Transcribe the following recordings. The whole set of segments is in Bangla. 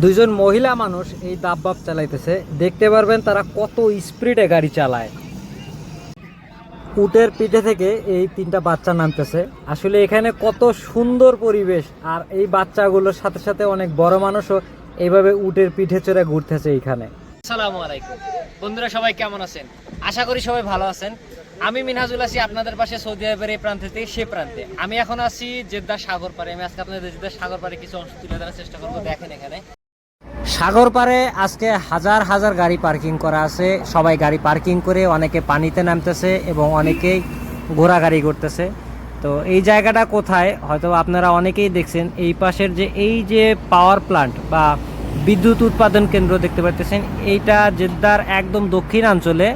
দুইজন মহিলা মানুষ এই দাব্বাব চালাইতেছে, দেখতে পারবেন তারা কত স্পিডে গাড়ি চালায়। উটের পিঠে থেকে এই তিনটা বাচ্চা নামতেছে। আসলে এখানে কত সুন্দর পরিবেশ, আর এই বাচ্চাগুলোর সাথে সাথে অনেক বড় মানুষও এইভাবে উটের পিঠে চড়ে ঘুরতেছে এইখানে। আসসালামু আলাইকুম বন্ধুরা, সবাই কেমন আছেন? আশা করি সবাই ভালো আছেন। আমি মিনহাজুল আছি আপনাদের পাশে, সৌদি আরবের এই প্রান্ত থেকে সে প্রান্তে। আমি এখন আছি জেদ্দা সাগর পাড়ে। আমি আজকে আপনাদের জেদ্দা সাগর পাড়ে কিছু অংশ তুলে ধরার চেষ্টা করবো। দেখেন এখানে সাগর পাড়ে আজকে হাজার হাজার গাড়ি পার্কিং করা আছে। সবাই গাড়ি পার্কিং করে অনেকে পানিতে নামতেছে এবং অনেকেই ঘোরাগাড়ি করতেছে। তো এই জায়গাটা কোথায় হয়তো আপনারা অনেকেই দেখছেন, এই পাশের এই যে পাওয়ার প্লান্ট বা বিদ্যুৎ উৎপাদন কেন্দ্র দেখতে পাচ্ছেন, এইটা জেদ্দার একদম দক্ষিণাঞ্চলে।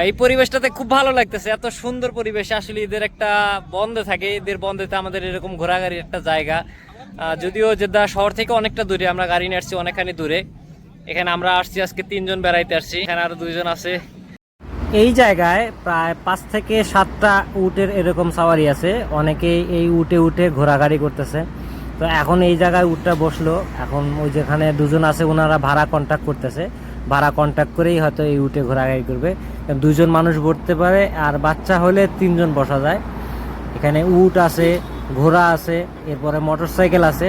এই পরিবেশটাতে খুব ভালো লাগতেছে, এত সুন্দর পরিবেশ। আসলে এদের একটা বন্ধ থাকে, এদের বন্ধেতে আমাদের এরকম ঘোরাঘুরির একটা জায়গা। যদিও জেদ্দা শহর থেকে অনেকটা দূরে, আমরা গাড়ি নিয়ে আসছি অনেকখানি দূরে। এখানে আমরা আসছি আজকে 3 জন বেড়াইতে আসছি, এখানে আরো 2 জন আছে। এই জায়গায় প্রায় 5 থেকে 7টা উটের এরকম সাওয়ারি আছে। অনেকেই এই উটে উঠে ঘোরাঘুরি করতেছে। তো এখন এই জায়গায় উটটা বসলো, এখন ওই যেখানে 2 জন আছে ওনারা ভাড়া কন্ট্যাক্ট করতেছে। ভাড়া কন্ট্যাক্ট করেই হয়তো এই উটে ঘোরাঘুরি করবে। 2 জন মানুষ বসতে পারে, আর বাচ্চা হলে 3 জন বসা যায়। এখানে উট আছে, ঘোড়া আছে, এরপরে মোটরসাইকেল আছে।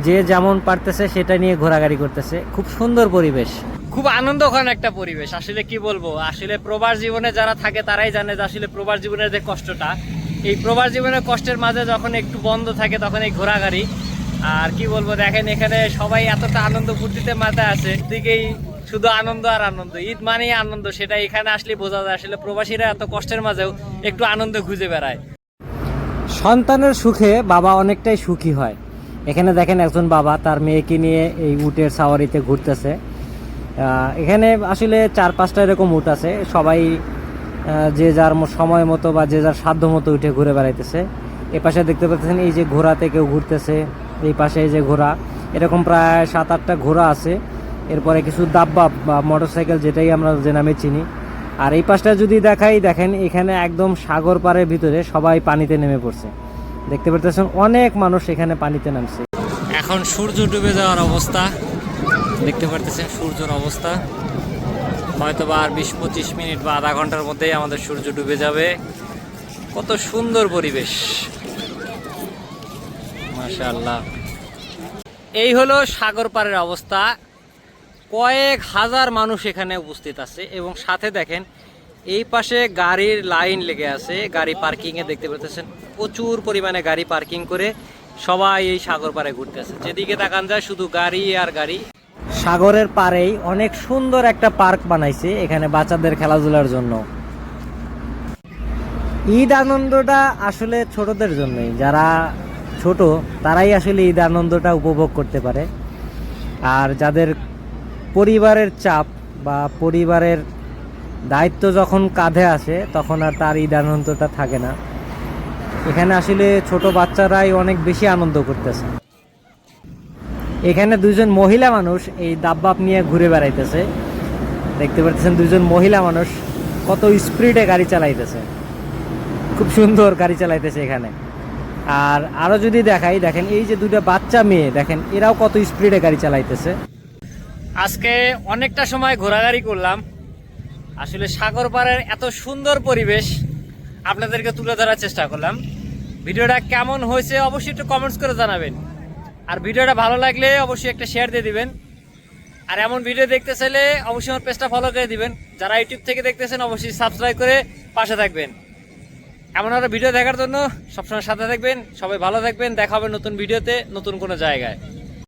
যে যেমন পারতেছে সেটা নিয়ে ঘোরাঘুরি করতেছে। খুব সুন্দর পরিবেশ, খুব আনন্দঘন একটা পরিবেশ। আসলে কি বলবো, আসলে প্রবাস জীবনে যারা থাকে তারাই জানে যে আসলে প্রবাস জীবনের যে কষ্টটা, এই প্রবাস জীবনের কষ্টের মাঝে যখন একটু বন্ধ থাকে তখন এই ঘোরাঘুরি। আর কি বলবো, দেখেন এখানে সবাই এতটা আনন্দ ফুর্তিতে মাথায় আছে, দিকেই শুধু আনন্দ আর আনন্দ। ঈদ মানেই আনন্দ, সেটা এখানে আসলে বোঝা যায়। আসলে প্রবাসীরা এত কষ্টের মাঝেও একটু আনন্দ খুঁজে বেড়ায়। সন্তানের সুখে বাবা অনেকটাই সুখী হয়। এখানে দেখেন একজন বাবা তার মেয়েকে নিয়ে এই উটের সাওয়ারিতে ঘুরতেছে। এখানে আসলে 4-5টা এরকম উট আছে। সবাই যে যার সময় মতো বা যে যার সাধ্য মতো উঠে ঘুরে বেড়াইতেছে। এ পাশে দেখতে পাচ্ছেন এই যে ঘোড়াতে কেউ ঘুরতেছে, এই পাশে এই যে ঘোড়া, এরকম প্রায় 7-8টা ঘোড়া আছে। এরপরে কিছু দাব্বা বা মোটরসাইকেল, যেটাই আমরা যে নামে চিনি। আর এই পাশটা যদি দেখাই, দেখেন এখানে একদম সাগর পাড়ের ভিতরে সবাই পানিতে নেমে পড়ছে। দেখতে পাচ্ছেন অনেক মানুষ এখানে পানিতে নামছে। এখন সূর্য ডুবে যাওয়ার অবস্থা, দেখতে পারতেছেন সূর্যের অবস্থা। হয়তো বা আর 20-25 মিনিট বা আধা ঘন্টার মধ্যেই আমাদের সূর্য ডুবে যাবে। কত সুন্দর পরিবেশ, মাশাআল্লাহ। এই হলো সাগর পাড়ের অবস্থা। কয়েক হাজার মানুষ এখানে উপস্থিত আছে এবং সাথে দেখেন এই পাশে গাড়ির লাইন লেগে আছে। গাড়ি পার্কিংয়ে দেখতে পাচ্ছেন প্রচুর পরিমাণে গাড়ি পার্কিং করে সবাই এই সাগর পাড়ে ঘুরতেছে। যেদিকে তাকান যায় শুধু গাড়ি আর গাড়ি। সাগরের পাড়েই অনেক সুন্দর একটা পার্ক বানাইছে এখানে বাচ্চাদের খেলাধুলার জন্য। ঈদ আনন্দটা আসলে ছোটদের জন্যই, যারা ছোট তারাই আসলে ঈদ আনন্দটা উপভোগ করতে পারে। আর যাদের পরিবারের চাপ বা পরিবারের দায়িত্ব যখন কাঁধে আসে, তখন আর তার ঈদ আনন্দটা থাকে না। এখানে আসলে ছোট বাচ্চারাই অনেক বেশি আনন্দ করতেছে। এখানে 2 জন মহিলা মানুষ এই দাব্বাব নিয়ে ঘুরে বেড়াইতেছে। দেখতে পাচ্ছেন 2 জন মহিলা মানুষ কত স্পিডে গাড়ি চালাইতেছে, খুব সুন্দর গাড়ি চালাইতেছে এখানে। আর আরো যদি দেখাই, দেখেন এই যে 2টা বাচ্চা মেয়ে, দেখেন এরাও কত স্পিডে গাড়ি চালাইতেছে। আজকে অনেকটা সময় ঘোরাঘুরি করলাম। আসলে সাগর পাড়ের এত সুন্দর পরিবেশ আপনাদেরকে তুলে ধরার চেষ্টা করলাম। ভিডিওটা কেমন হয়েছে অবশ্যই একটু কমেন্টস করে জানাবেন। আর ভিডিওটা ভালো লাগলে অবশ্যই একটা শেয়ার দিয়ে দিবেন। আর এমন ভিডিও দেখতে চাইলে অবশ্যই আমার পেজটা ফলো করে দিবেন। যারা ইউটিউব থেকে দেখতেছেন অবশ্যই সাবস্ক্রাইব করে পাশে থাকবেন। এমন আরো ভিডিও দেখার জন্য সবসময় সাথে থাকবেন। সবাই ভালো থাকবেন, দেখা হবে নতুন ভিডিওতে নতুন কোনো জায়গায়।